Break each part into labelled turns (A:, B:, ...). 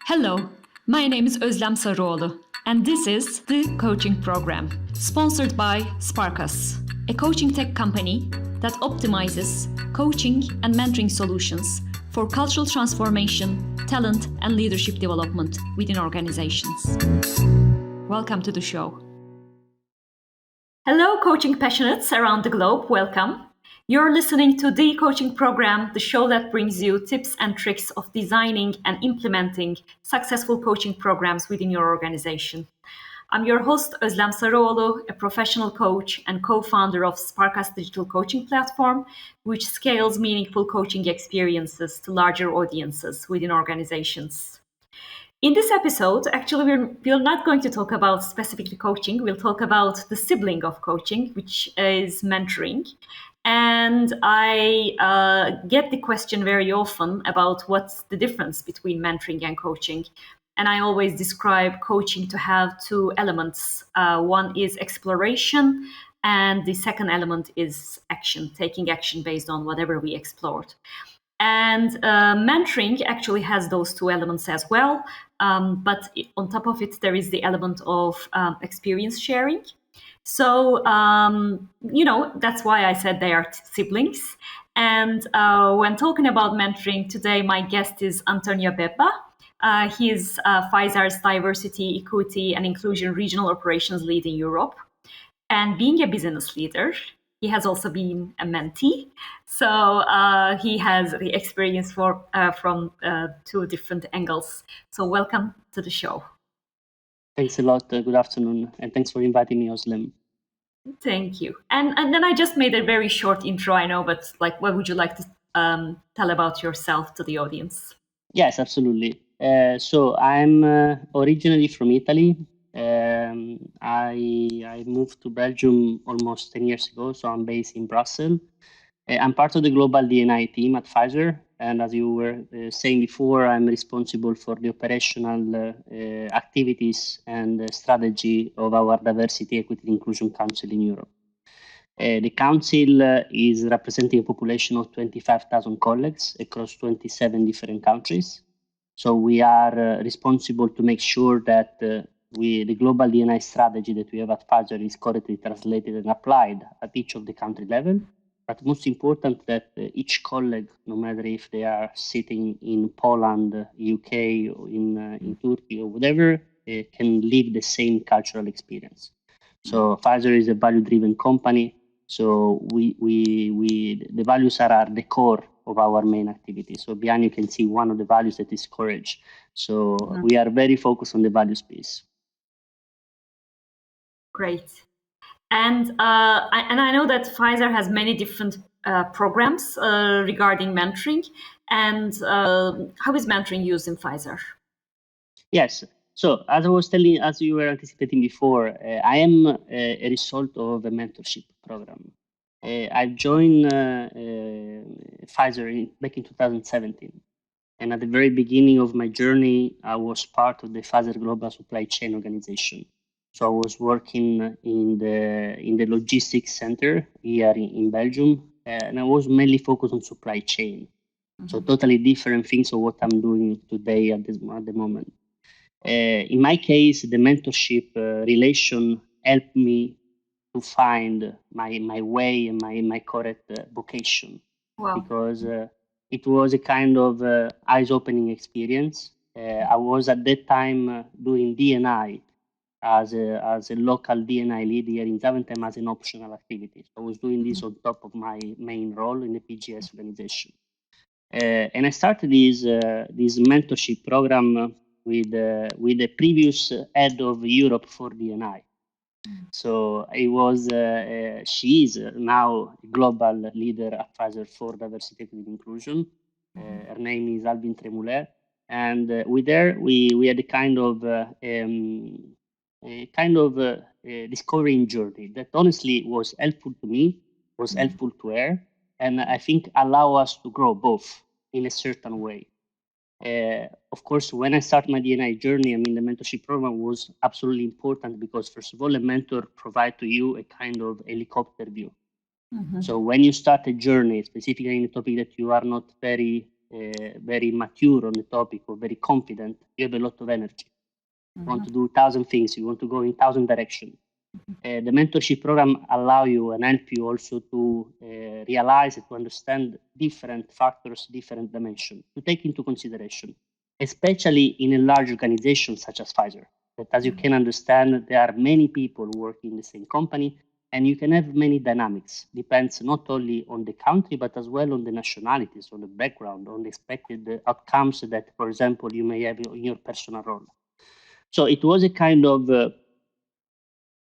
A: Hello, my name is Ozlem Sarioglu, and this is the coaching program sponsored by SparkUs, a coaching tech company that optimizes coaching and mentoring solutions for cultural transformation, talent, and leadership development within organizations. Welcome to the show. Hello, coaching passionates around the globe. Welcome. You're listening to the coaching program, the show that brings you tips and tricks of designing and implementing successful coaching programs within your organization. I'm your host, Ozlem Sarioglu, a professional coach and co-founder of SparkUs Digital Coaching Platform, which scales meaningful coaching experiences to larger audiences within organizations. In this episode, actually, we're not going to talk about specifically coaching. We'll talk about the sibling of coaching, which is mentoring. And I get the question very often about what's the difference between mentoring and coaching. And I always describe coaching to have two elements. One is exploration, and the second element is action, taking action based on whatever we explored. And mentoring actually has those two elements as well. But on top of it, there is the element of experience sharing. So, that's why I said they are siblings. And when talking about mentoring today, my guest is Antonio Bebba. He's Pfizer's Diversity, Equity, and Inclusion Regional Operations Lead in Europe. And being a business leader, he has also been a mentee. So he has the experience from two different angles. So welcome to the show.
B: Thanks a lot. Good afternoon. And thanks for inviting me, Ozlem.
A: Thank you. And then I just made a very short intro, I know, but what would you like to tell about yourself to the audience?
B: Yes, absolutely. So I'm originally from Italy. I moved to Belgium almost 10 years ago, so I'm based in Brussels. I'm part of the global D&I team at Pfizer. And as you were saying before, I'm responsible for the operational activities and strategy of our Diversity, Equity, and Inclusion Council in Europe. The council is representing a population of 25,000 colleagues across 27 different countries. So we are responsible to make sure that the global D&I strategy that we have at Pfizer is correctly translated and applied at each of the country level. But most important that each colleague, no matter if they are sitting in Poland, UK, or in Turkey or whatever, can live the same cultural experience. So Pfizer is a value-driven company. So the values are at the core of our main activity. So behind you can see one of the values that is courage. So we are very focused on the values piece.
A: Great. And I know that Pfizer has many different programs regarding mentoring. And how is mentoring used in Pfizer?
B: Yes. So as I was telling, as you were anticipating before, I am a result of a mentorship program. I joined Pfizer back in 2017. And at the very beginning of my journey, I was part of the Pfizer Global Supply Chain Organization. So I was working in the logistics center here in Belgium, and I was mainly focused on supply chain. So totally different things of what I'm doing today at the moment. In my case, the mentorship relation helped me to find my way and my correct vocation.
A: Wow.
B: Because it was a kind of eyes-opening experience. I was at that time doing D&I as a local D&I lead here in Zaventem as an optional activity. So I was doing this on top of my main role in the PGS organization. And I started this mentorship program with the previous head of Europe for D&I. So it was she is now global leader at Pfizer for diversity, equity, and inclusion. Her name is Alvin Tremoulet, and with her we had a kind of discovering journey that honestly was helpful to me, was helpful to her, and I think allow us to grow both in a certain way. Of course, when I started my D&I journey, I mean, the mentorship program was absolutely important because, first of all, a mentor provides to you a kind of helicopter view. So when you start a journey, specifically in a topic that you are not very very mature on the topic or very confident, you have a lot of energy. You want to do 1,000 things, you want to go in 1,000 directions. The mentorship program allow you and help you also to realize and to understand different factors, different dimensions to take into consideration, especially in a large organization such as Pfizer. That, as you can understand, there are many people working in the same company, and you can have many dynamics. Depends not only on the country, but as well on the nationalities, on the background, on the expected outcomes that, for example, you may have in your personal role. So it was a kind of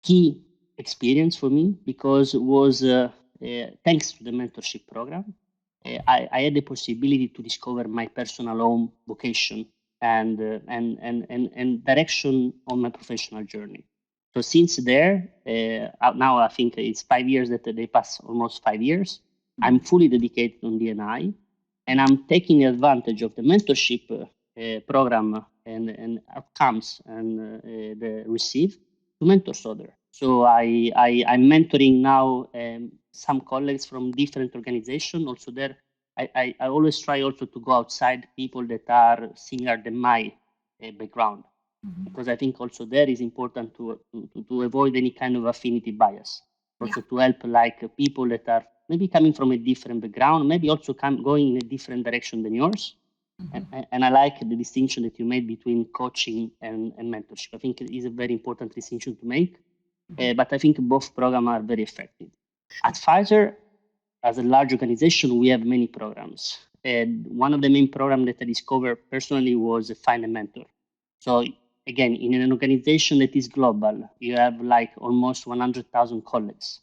B: key experience for me because it was thanks to the mentorship program, I had the possibility to discover my personal own vocation and direction on my professional journey. So since there, now I think it's 5 years that they pass, almost 5 years. I'm fully dedicated on DNI, and I'm taking advantage of the mentorship program and outcomes and the receive to mentor others. So I'm mentoring now some colleagues from different organizations. Also there, I always try also to go outside people that are similar than my background, because I think also there is important to avoid any kind of affinity bias. Also to help like people that are maybe coming from a different background, maybe also going in a different direction than yours. And I like the distinction that you made between coaching and mentorship. I think it is a very important distinction to make, but I think both programs are very effective. At Pfizer, as a large organization, we have many programs. And one of the main programs that I discovered personally was Find a Mentor. So again, in an organization that is global, you have like almost 100,000 colleagues.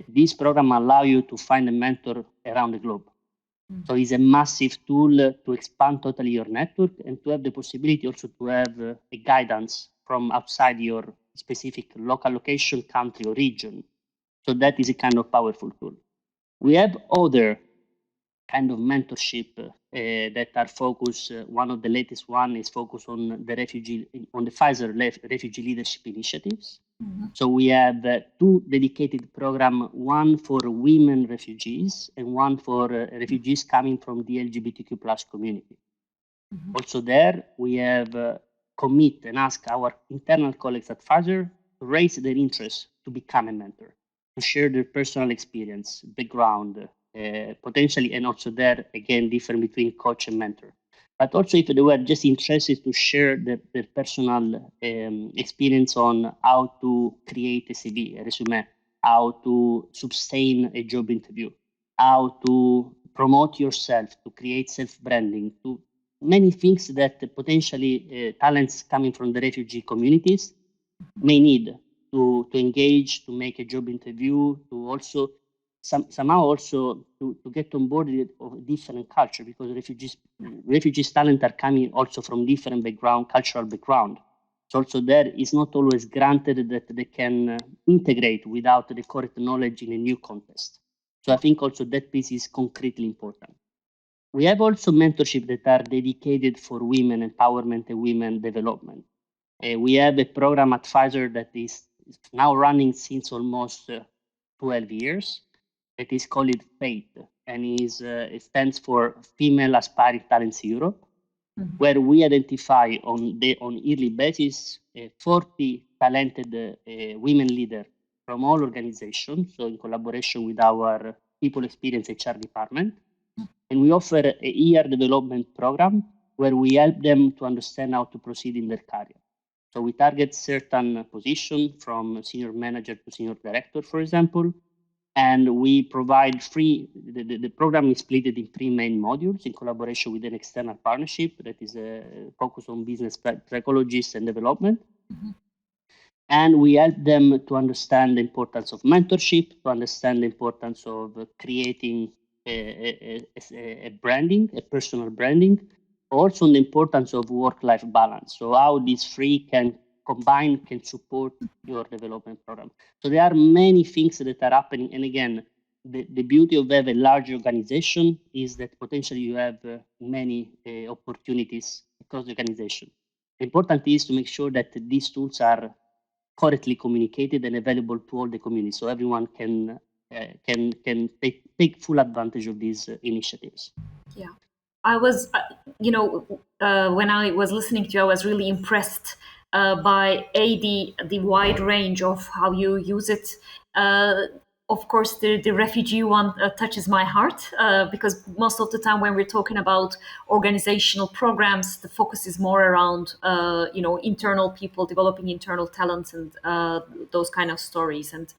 B: This program allows you to find a mentor around the globe. So it's a massive tool to expand totally your network and to have the possibility also to have a guidance from outside your specific local location, country, or region. So that is a kind of powerful tool. We have other kind of mentorship that are focused. One of the latest one is focused on the Pfizer refugee leadership initiatives. So we have two dedicated programs, one for women refugees and one for refugees coming from the LGBTQ plus community. Also there, we have commit and ask our internal colleagues at Pfizer to raise their interest to become a mentor, to share their personal experience, background, potentially, and also there, again, different between coach and mentor. But also if they were just interested to share their personal experience on how to create a CV, a resume, how to sustain a job interview, how to promote yourself, to create self-branding, to many things that potentially talents coming from the refugee communities may need to engage, to make a job interview, to also somehow also to get on board of a different culture, because refugees talent are coming also from different background, cultural background. So also there is not always granted that they can integrate without the correct knowledge in a new context. So I think also that piece is concretely important. We have also mentorship that are dedicated for women empowerment and women development. We have a program at Pfizer that is now running since almost 12 years. That is called FATE, and it stands for Female Aspiring Talents Europe, where we identify on yearly basis 40 talented women leaders from all organizations, so in collaboration with our people experience HR department. And we offer a year development program where we help them to understand how to proceed in their career. So we target certain position from senior manager to senior director, for example, and we provide the program is split in 3 main modules in collaboration with an external partnership that is focused on business psychologists and development. And we help them to understand the importance of mentorship, to understand the importance of creating a branding, a personal branding, also the importance of work-life balance. So how these three can combine, can support your development program. So there are many things that are happening. And again, the beauty of having a large organization is that potentially you have many opportunities across the organization. The important is to make sure that these tools are correctly communicated and available to all the community, so everyone can take full advantage of these initiatives.
A: Yeah. I was, when I was listening to you, I was really impressed by the wide range of how you use it. Uh, of course, the refugee one touches my heart because most of the time when we're talking about organizational programs, the focus is more around, internal people developing internal talents and those kind of stories, and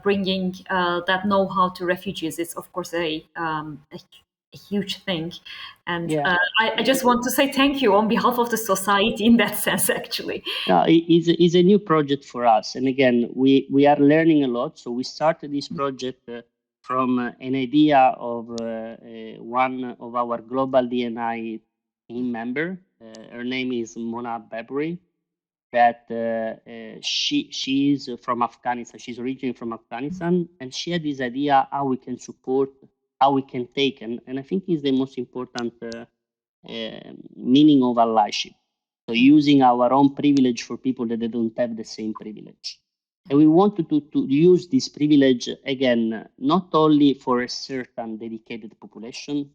A: bringing that know-how to refugees is, of course, a huge thing. And
B: Yeah.
A: I just want to say thank you on behalf of the society in that sense, actually.
B: No, it's a new project for us. And again, we are learning a lot. So we started this project from an idea of one of our global DNI team member. Her name is Mona Babri. That she is from Afghanistan. She's originally from Afghanistan, and she had this idea how we can support, how we can take, and I think is the most important meaning of allyship. So using our own privilege for people that they don't have the same privilege. And we wanted to use this privilege again, not only for a certain dedicated population,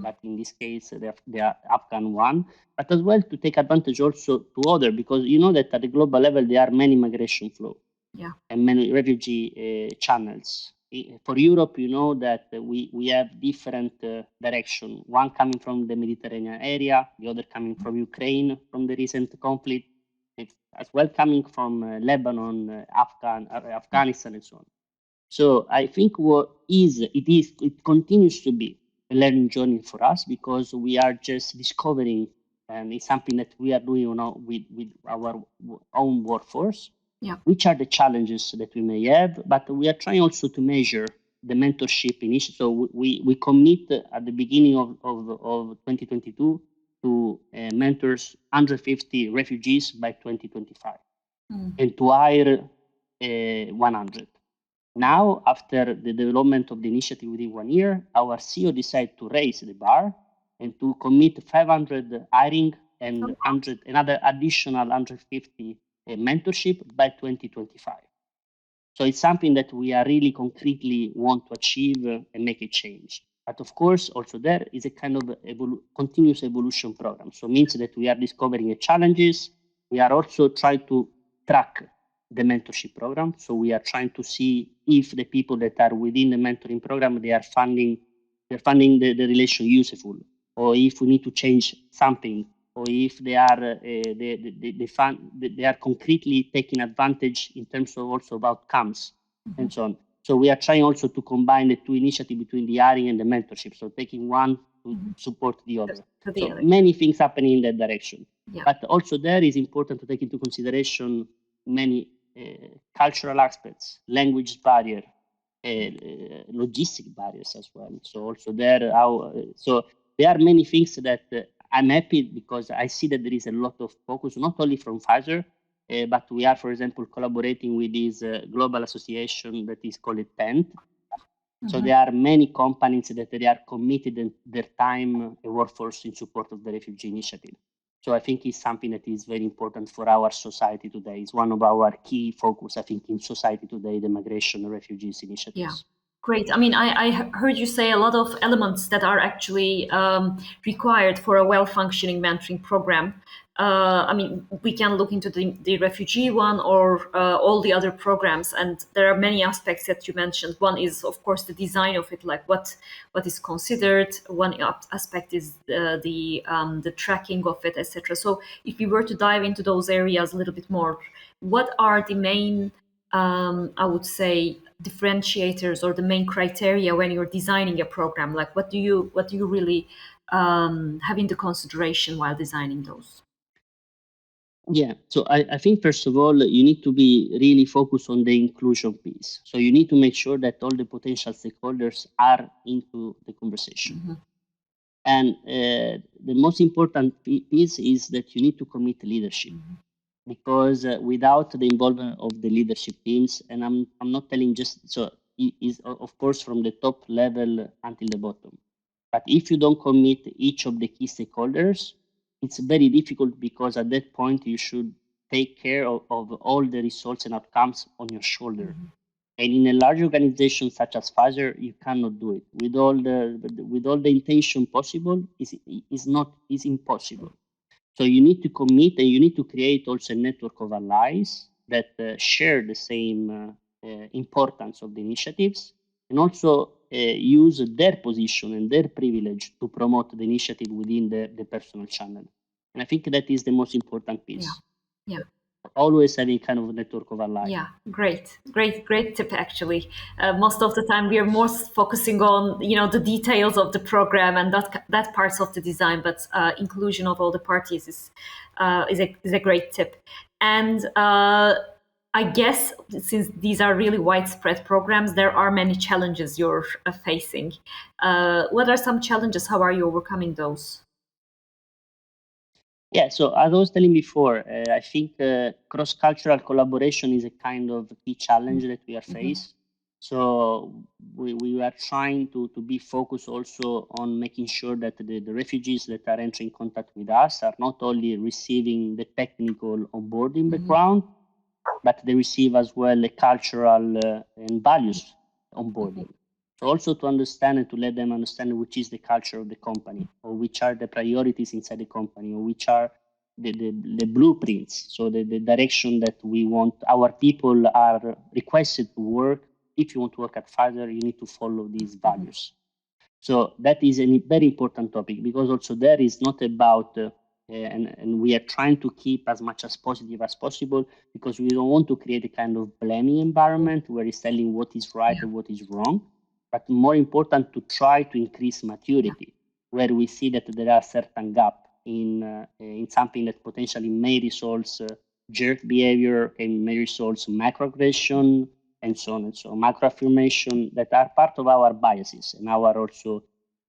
B: like in this case, the Afghan one, but as well to take advantage also to other, because you know that at the global level, there are many migration flow
A: Yeah.
B: and many refugee channels. For Europe, you know that we have different direction. One coming from the Mediterranean area, the other coming from Ukraine from the recent conflict, it's as well coming from Lebanon, Afghanistan, and so on. So I think it continues to be a learning journey for us because we are just discovering, and it's something that we are doing with our own workforce,
A: Yeah.
B: which are the challenges that we may have, but we are trying also to measure the mentorship initiative. So we commit at the beginning of 2022 to mentors 150 refugees by 2025 and to hire 100. Now, after the development of the initiative within 1 year, our CEO decided to raise the bar and to commit 500 hiring and 100, another additional 150 mentorship by 2025. So it's something that we are really concretely want to achieve and make a change. But of course, also there is a kind of continuous evolution program. So it means that we are discovering challenges. We are also trying to track the mentorship program. So we are trying to see if the people that are within the mentoring program, they're finding the relation useful, or if we need to change something, or if they are they are concretely taking advantage in terms of also of outcomes and so on. So we are trying also to combine the two initiatives between the hiring and the mentorship. So taking one to support the other.
A: To the
B: So
A: other.
B: many things happening in that direction.
A: Yeah.
B: But also there is important to take into consideration many cultural aspects, language barrier, logistic barriers as well. So also there, so there are many things that I'm happy because I see that there is a lot of focus, not only from Pfizer, but we are, for example, collaborating with this global association that is called TENT. So there are many companies that they are committed in their time and workforce in support of the refugee initiative. So I think it's something that is very important for our society today. It's one of our key focus, I think, in society today, the migration and refugees initiatives.
A: Yeah. Great. I mean, I heard you say a lot of elements that are actually required for a well-functioning mentoring program. I mean, we can look into the refugee one or all the other programs, and there are many aspects that you mentioned. One is, of course, the design of it, like what is considered. One aspect is the tracking of it, etc. So, if we were to dive into those areas a little bit more, what are the main, I would say, differentiators or the main criteria when you're designing a program? Like, what do you really have into consideration while designing those?
B: Yeah, so I think first of all, you need to be really focused on the inclusion piece. So you need to make sure that all the potential stakeholders are into the conversation. And the most important piece is that you need to commit leadership because without the involvement of the leadership teams, and I'm not telling just so it is of course from the top level until the bottom. But if you don't commit each of the key stakeholders, it's very difficult because at that point you should take care of all the results and outcomes on your shoulder. And in a large organization such as Pfizer, you cannot do it with all the intention possible. Is impossible. So you need to commit, and you need to create also a network of allies that share the same importance of the initiatives, and also use their position and their privilege to promote the initiative within the personal channel. And I think that is the most important piece.
A: Yeah.
B: Always having kind of a network of allies.
A: Yeah, great tip. Actually, most of the time we are more focusing on the details of the program and that parts of the design, but inclusion of all the parties is a great tip. And I guess since these are really widespread programs, there are many challenges you're facing. What are some challenges? How are you overcoming those?
B: Yeah, so as I was telling before, I think cross-cultural collaboration is a kind of key challenge that we are faced. So we are trying to be focused also on making sure that the refugees that are entering contact with us are not only receiving the technical onboarding background, but they receive as well a cultural and values onboarding. So also to understand and to let them understand which is the culture of the company, or which are the priorities inside the company, or which are the blueprints. So the direction that we want our people are requested to work. If you want to work at Pfizer, you need to follow these values. So that is a very important topic, because also there is not about and we are trying to keep as much as positive as possible, because we don't want to create a kind of blaming environment where it's telling what is right and what is wrong, but more important to try to increase maturity where we see that there are certain gap in something that potentially may result jerk behavior, may result microaggression, and so on and so on, macro affirmation that are part of our biases and our also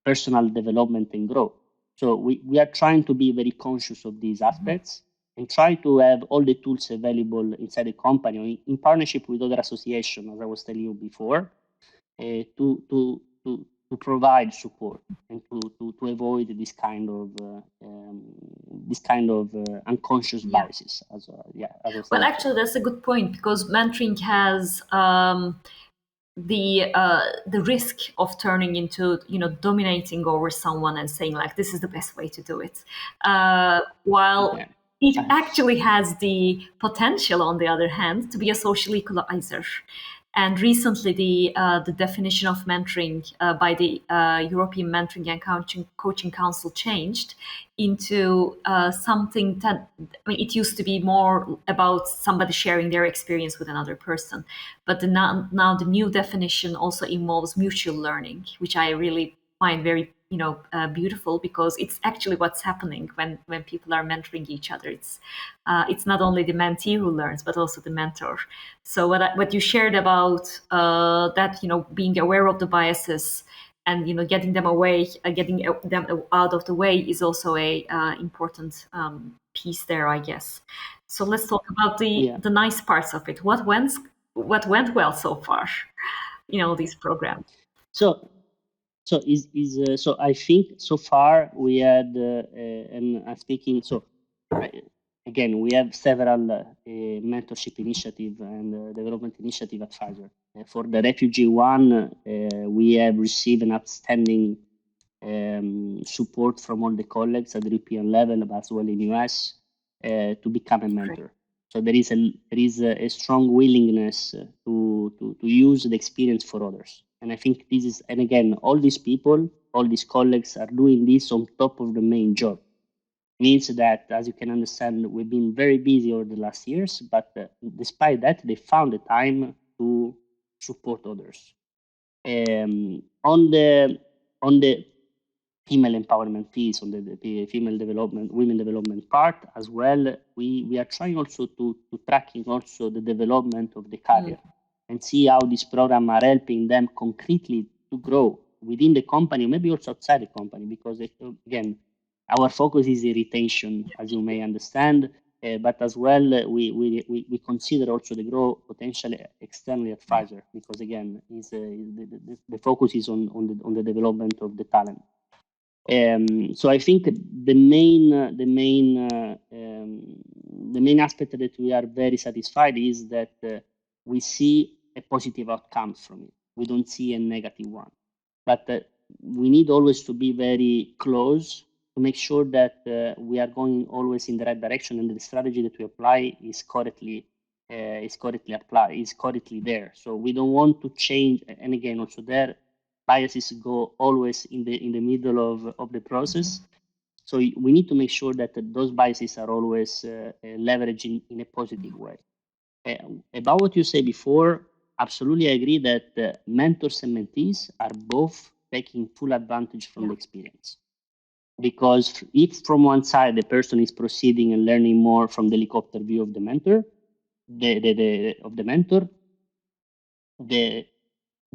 B: personal development and growth. So we are trying to be very conscious of these aspects and try to have all the tools available inside the company or in partnership with other associations, as I was telling you before, to provide support and to avoid this kind of unconscious biases. As I was
A: Well,
B: saying
A: actually, that's a good point, because mentoring has the risk of turning into dominating over someone and saying like this is the best way to do it, while it actually has the potential, on the other hand, to be a social equalizer. And recently, the definition of mentoring by the European Mentoring and Coaching Council changed into something that, I mean, it used to be more about somebody sharing their experience with another person, but now the new definition also involves mutual learning, which I really find very beautiful, because it's actually what's happening when people are mentoring each other. It's not only the mentee who learns, but also the mentor. So what you shared about that, being aware of the biases and getting them away, getting them out of the way is also a important piece there, I guess. So let's talk about the nice parts of it. What went well so far in all these programs?
B: So I think so far we had and I'm speaking so again we have several mentorship initiative and development initiative at Pfizer. For the refugee one, we have received an outstanding support from all the colleagues at the European level, but as well in US, to become a mentor. So there is a strong willingness to use the experience for others. And I think this is, and again, all these people, all these colleagues are doing this on top of the main job. Means that, as you can understand, we've been very busy over the last years, but despite that, they found the time to support others. On the female empowerment piece, on the female development, women development part as well, we are trying also to tracking also the development of the career and see how this program are helping them concretely to grow within the company, maybe also outside the company, because again, our focus is the retention, as you may understand, but as well, we consider also the growth potential externally at Pfizer, because again, the focus is on the development of the talent. So I think the main aspect that we are very satisfied is that we see a positive outcome from it. We don't see a negative one. But we need always to be very close to make sure that we are going always in the right direction and the strategy that we apply is correctly applied, is correctly there. So we don't want to change. And again, also there, biases go always in the middle of the process. So we need to make sure that those biases are always leveraged in a positive way. About what you said before, absolutely agree that mentors and mentees are both taking full advantage from the experience. Because if from one side the person is proceeding and learning more from the helicopter view of the mentor, the mentor, the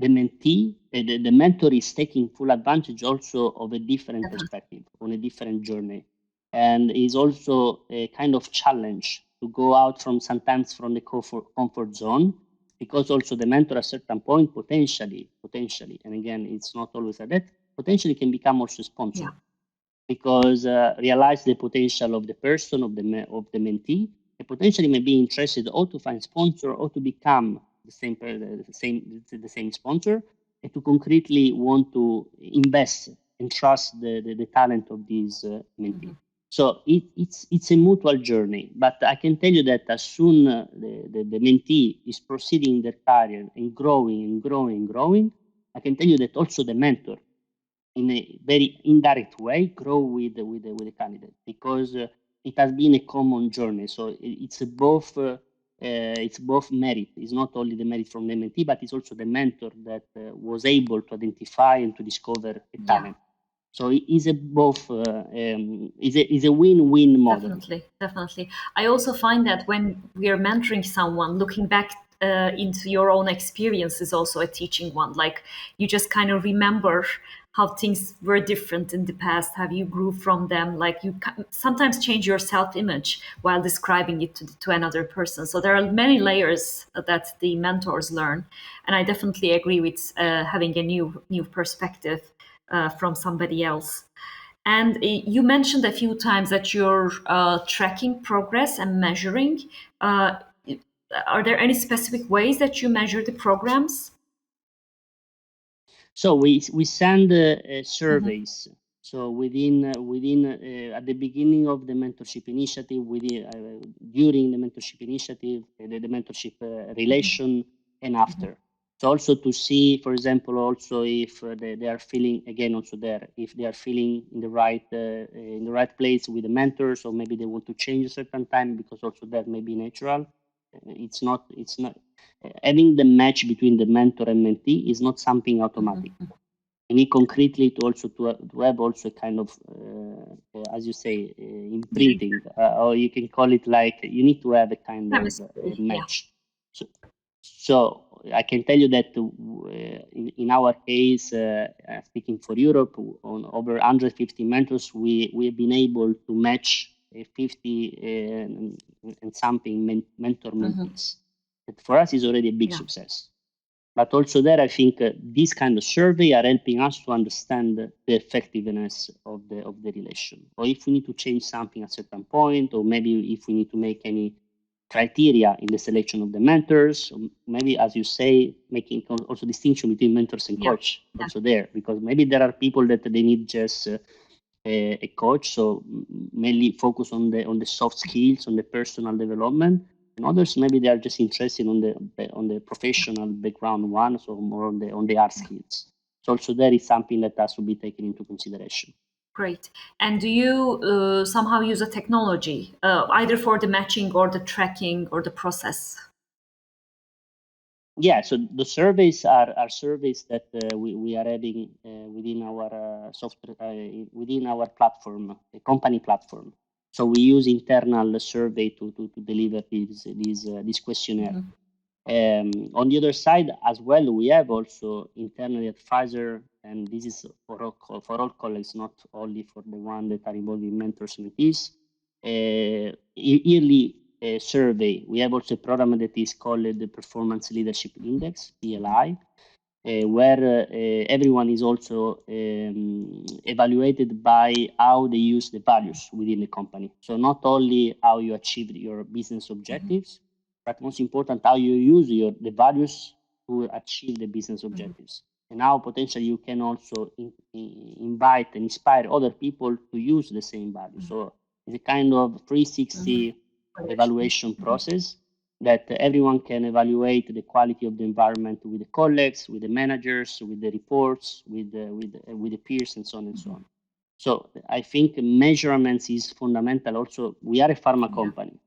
B: mentee, the mentor is taking full advantage also of a different perspective on a different journey, and is also a kind of challenge to go out from sometimes from the comfort zone, because also the mentor at a certain point potentially, and again it's not always like that, potentially can become also a sponsor. Because realize the potential of the person, of the mentee, and potentially may be interested or to find sponsor or to become the same sponsor, and to concretely want to invest and trust the talent of this mentee. So it's a mutual journey, but I can tell you that as soon the mentee is proceeding their career and growing, I can tell you that also the mentor in a very indirect way grow with the candidate, because it has been a common journey. So it's both merit. It's not only the merit from the mentee, but it's also the mentor that was able to identify and to discover a talent. So it is a both is a win-win model.
A: Definitely. I also find that when we are mentoring someone, looking back into your own experience is also a teaching one. Like you just kind of remember how things were different in the past, how you grew from them. Like you sometimes change your self-image while describing it to another person. So there are many layers that the mentors learn, and I definitely agree with having a new perspective from somebody else. And you mentioned a few times that you're tracking progress and measuring. Are there any specific ways that you measure the programs?
B: So we send surveys. So within at the beginning of the mentorship initiative, during the mentorship initiative, the mentorship relation, and after. So also to see, for example, also if they are feeling, again also there, if they are feeling in the right place with the mentors, or maybe they want to change a certain time, because also that may be natural. It's not having the match between the mentor and mentee is not something automatic. You need concretely to also to have also a kind of as you say imprinting, or you can call it like you need to have a kind of match. So I can tell you that in our case, speaking for Europe, on over 150 mentors, we have been able to match 50 and something mentor mentees. That for us is already a big success. But also there, I think these kind of survey are helping us to understand the effectiveness of the relation, or if we need to change something at a certain point, or maybe if we need to make any criteria in the selection of the mentors, or maybe, as you say, making also distinction between mentors and coach also there, because maybe there are people that they need just a coach, so mainly focus on the soft skills, on the personal development, and others maybe they are just interested on the professional background one, so more on the hard skills. So also there is something that has to be taken into consideration.
A: Great. And do you somehow use a technology, either for the matching or the tracking or the process?
B: Yeah, so the surveys are surveys that we are having within our software, within our platform, a company platform. So we use internal survey to deliver this questionnaire. On the other side as well, we have also internally at Pfizer, and this is for all colleagues, not only for the one that are involved in mentors and mentees, yearly survey. We have also a program that is called the Performance Leadership Index, PLI, where everyone is also evaluated by how they use the values within the company. So not only how you achieve your business objectives, but most important, how you use the values to achieve the business objectives. And now potentially you can also invite and inspire other people to use the same value. So it's a kind of 360 evaluation process that everyone can evaluate the quality of the environment with the colleagues, with the managers, with the reports, with the peers, and so on and so on. So I think measurements is fundamental. Also, we are a pharma company.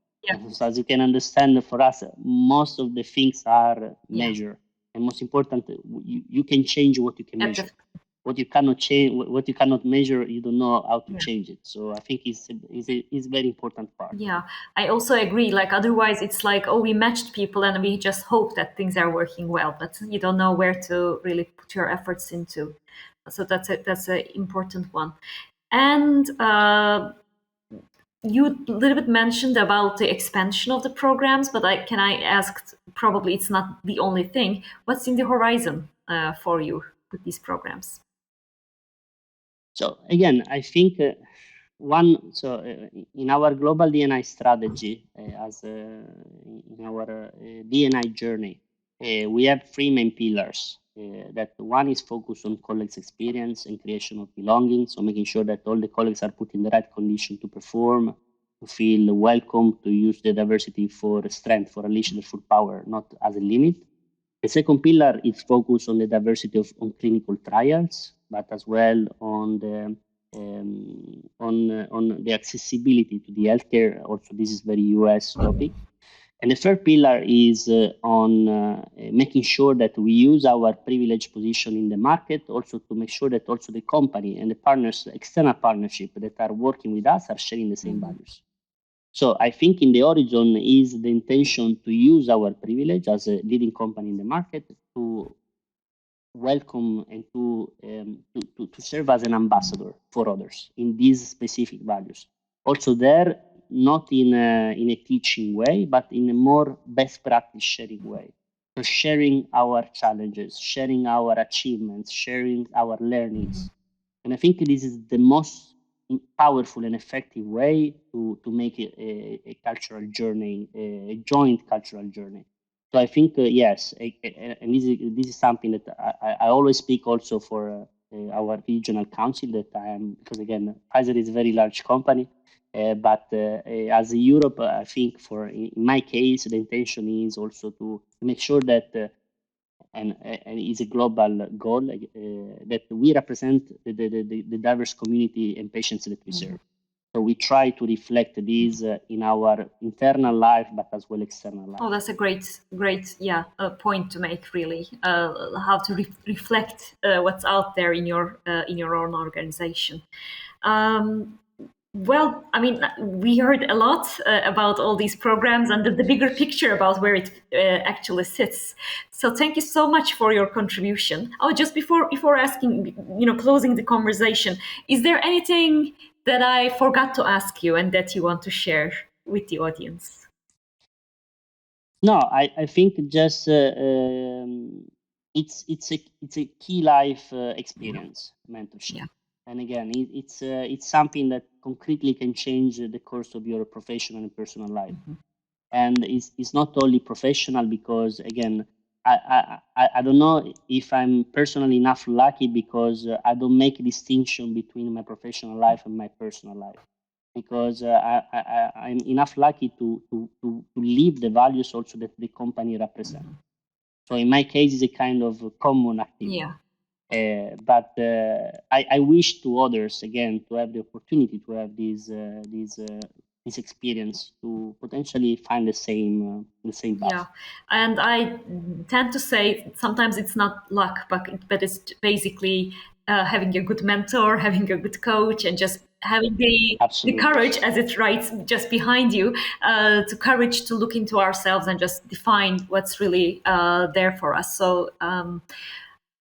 B: So as you can understand, for us, most of the things are measured. And most important, you can change what you can measure. What you cannot change, what you cannot measure, you don't know how to change it. So I think it's a very important part.
A: Yeah, I also agree. Like otherwise, it's like, oh, we matched people and we just hope that things are working well, but you don't know where to really put your efforts into. So that's an important one. And you a little bit mentioned about the expansion of the programs, but can I ask? Probably it's not the only thing. What's in the horizon for you with these programs?
B: So again, I think in our global D&I strategy, in our D&I journey, we have three main pillars. That one is focused on colleagues' experience and creation of belonging. So making sure that all the colleagues are put in the right condition to perform, to feel welcome, to use the diversity for strength, for unleash their full power, not as a limit. The second pillar is focused on the diversity on clinical trials, but as well on the accessibility to the healthcare. Also, this is very US topic. And the third pillar is on making sure that we use our privileged position in the market also to make sure that also the company and the partners, external partnership that are working with us are sharing the same values. So I think in the horizon is the intention to use our privilege as a leading company in the market to welcome and to serve as an ambassador for others in these specific values. Also there, not in a teaching way, but in a more best practice sharing way. So sharing our challenges, sharing our achievements, sharing our learnings. And I think this is the most powerful and effective way to make a cultural journey, a joint cultural journey. So I think yes, and this is something that I always speak also for our regional council that I am, because again, Pfizer is a very large company, but as Europe, I think in my case, the intention is also to make sure that and is a global goal that we represent the diverse community and patients that we serve. So we try to reflect these in our internal life, but as well external life.
A: Oh, that's a great point to make. Really, how to reflect what's out there in your own organization. Well, I mean, we heard a lot about all these programs and the bigger picture about where it actually sits. So thank you so much for your contribution. Oh, just before asking, closing the conversation, is there anything that I forgot to ask you and that you want to share with the audience?
B: No, I think just it's a key life experience, mentorship. Yeah. And again, it's something that concretely can change the course of your professional and personal life. And it's not only professional because again, I don't know if I'm personally enough lucky because I don't make a distinction between my professional life and my personal life, because I'm enough lucky to live the values also that the company represents. So in my case, it's a kind of common activity. Yeah. But I wish to others again to have the opportunity to have this experience to potentially find the same path.
A: Yeah, and I tend to say sometimes it's not luck, but it's basically having a good mentor, having a good coach, and just having the courage, as it writes just behind you, to courage to look into ourselves and just define what's really there for us. So.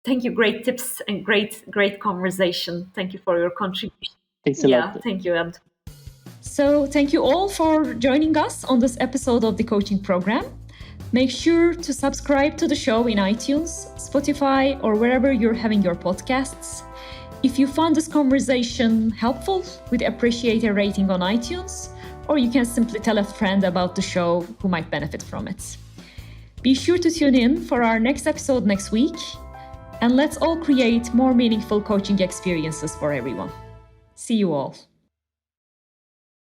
A: Thank you. Great tips and great conversation. Thank you for your contribution.
B: Thanks a lot.
A: Thank you. And so thank you all for joining us on this episode of the coaching program. Make sure to subscribe to the show in iTunes, Spotify, or wherever you're having your podcasts. If you found this conversation helpful, we'd appreciate a rating on iTunes, or you can simply tell a friend about the show who might benefit from it. Be sure to tune in for our next episode next week, and let's all create more meaningful coaching experiences for everyone. See you all.